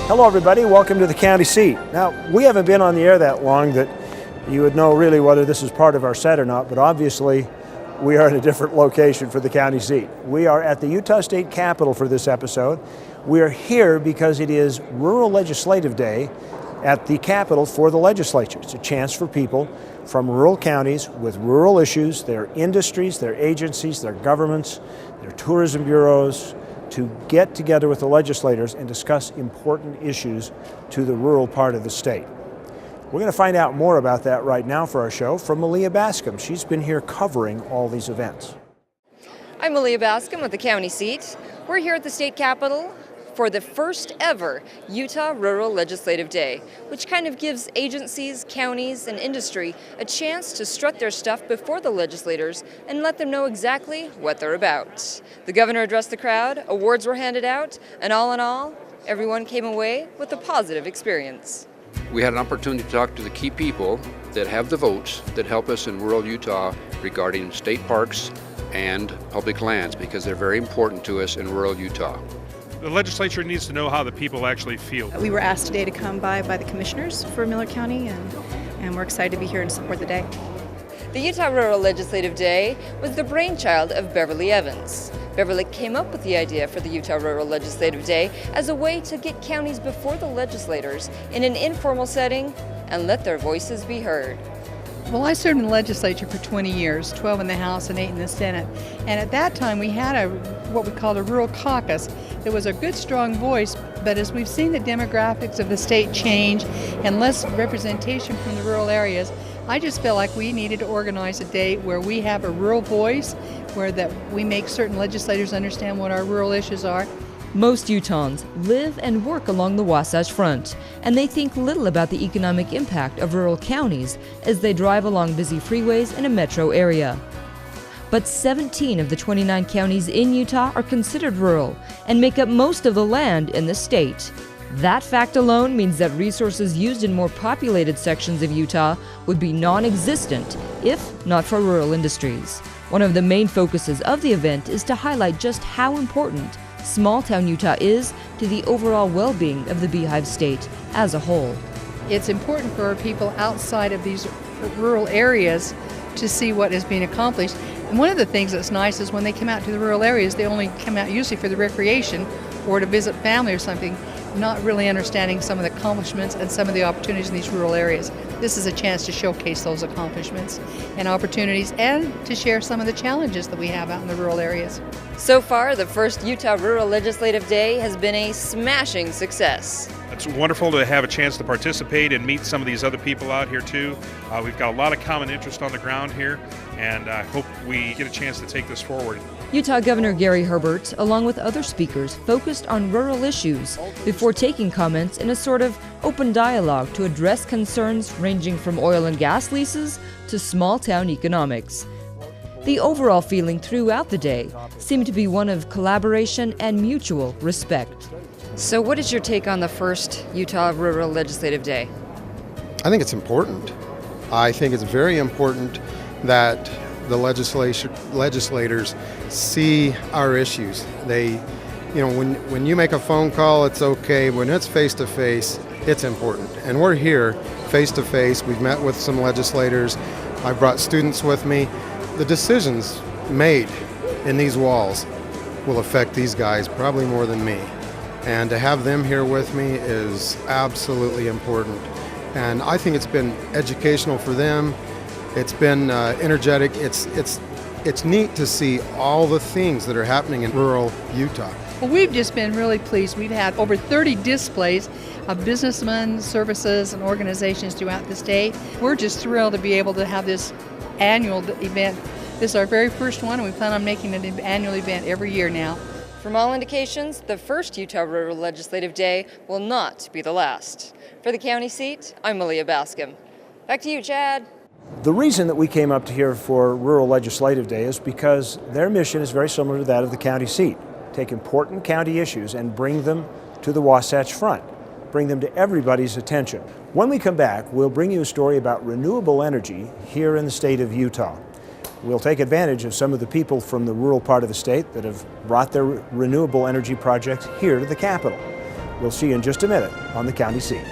Hello everybody, welcome to the county seat. Now, we haven't been on the air that long that you would know really whether this is part of our set or not, but obviously we are in a different location for the county seat. We are at the Utah State Capitol for this episode. We are here because it is Rural Legislative Day at the Capitol for the legislature. It's a chance for people from rural counties with rural issues, their industries, their agencies, their governments, their tourism bureaus, to get together with the legislators and discuss important issues to the rural part of the state. We're going to find out more about that right now for our show from Malia Bascom. She's been here covering all these events. I'm Malia Bascom with the county seat. We're here at the state capitol for the first ever Utah Rural Legislative Day, which kind of gives agencies, counties, and industry a chance to strut their stuff before the legislators and let them know exactly what they're about. The governor addressed the crowd, awards were handed out, and all in all, everyone came away with a positive experience. We had an opportunity to talk to the key people that have the votes that help us in rural Utah regarding state parks and public lands, because they're very important to us in rural Utah. The legislature needs to know how the people actually feel. We were asked today to come by the commissioners for Miller County, and we're excited to be here and support the day. The Utah Rural Legislative Day was the brainchild of Beverly Evans. Beverly came up with the idea for the Utah Rural Legislative Day as a way to get counties before the legislators in an informal setting and let their voices be heard. Well, I served in the legislature for 20 years, 12 in the House and 8 in the Senate. And at that time, we had what we called a rural caucus. There was a good, strong voice, but as we've seen the demographics of the state change and less representation from the rural areas, I just felt like we needed to organize a day where we have a rural voice, where that we make certain legislators understand what our rural issues are. Most Utahns live and work along the Wasatch Front, and they think little about the economic impact of rural counties as they drive along busy freeways in a metro area. But 17 of the 29 counties in Utah are considered rural and make up most of the land in the state. That fact alone means that resources used in more populated sections of Utah would be non-existent if not for rural industries. One of the main focuses of the event is to highlight just how important small-town Utah is to the overall well-being of the Beehive State as a whole. It's important for our people outside of these rural areas to see what is being accomplished. And one of the things that's nice is when they come out to the rural areas, they only come out usually for the recreation or to visit family or something, not really understanding some of the accomplishments and some of the opportunities in these rural areas. This is a chance to showcase those accomplishments and opportunities and to share some of the challenges that we have out in the rural areas. So far, the first Utah Rural Legislative Day has been a smashing success. It's wonderful to have a chance to participate and meet some of these other people out here too. We've got a lot of common interest on the ground here, and I hope we get a chance to take this forward. Utah Governor Gary Herbert, along with other speakers, focused on rural issues before taking comments in a sort of open dialogue to address concerns ranging from oil and gas leases to small-town economics. The overall feeling throughout the day seemed to be one of collaboration and mutual respect. So what is your take on the first Utah Rural Legislative Day? I think it's important. I think it's very important that the legislators see our issues. When you make a phone call, it's okay. When it's face-to-face, it's important. And we're here face-to-face. We've met with some legislators. I brought students with me. The decisions made in these walls will affect these guys probably more than me. And to have them here with me is absolutely important. And I think it's been educational for them. It's been energetic. It's neat to see all the things that are happening in rural Utah. Well, we've just been really pleased. We've had over 30 displays of businessmen, services, and organizations throughout the state. We're just thrilled to be able to have this annual event. This is our very first one, and we plan on making it an annual event every year now. From all indications, the first Utah Rural Legislative Day will not be the last. For the county seat, I'm Malia Bascom. Back to you, Chad. The reason that we came up to here for Rural Legislative Day is because their mission is very similar to that of the county seat. Take important county issues and bring them to the Wasatch Front. Bring them to everybody's attention. When we come back, we'll bring you a story about renewable energy here in the state of Utah. We'll take advantage of some of the people from the rural part of the state that have brought their renewable energy projects here to the Capitol. We'll see you in just a minute on the county seat.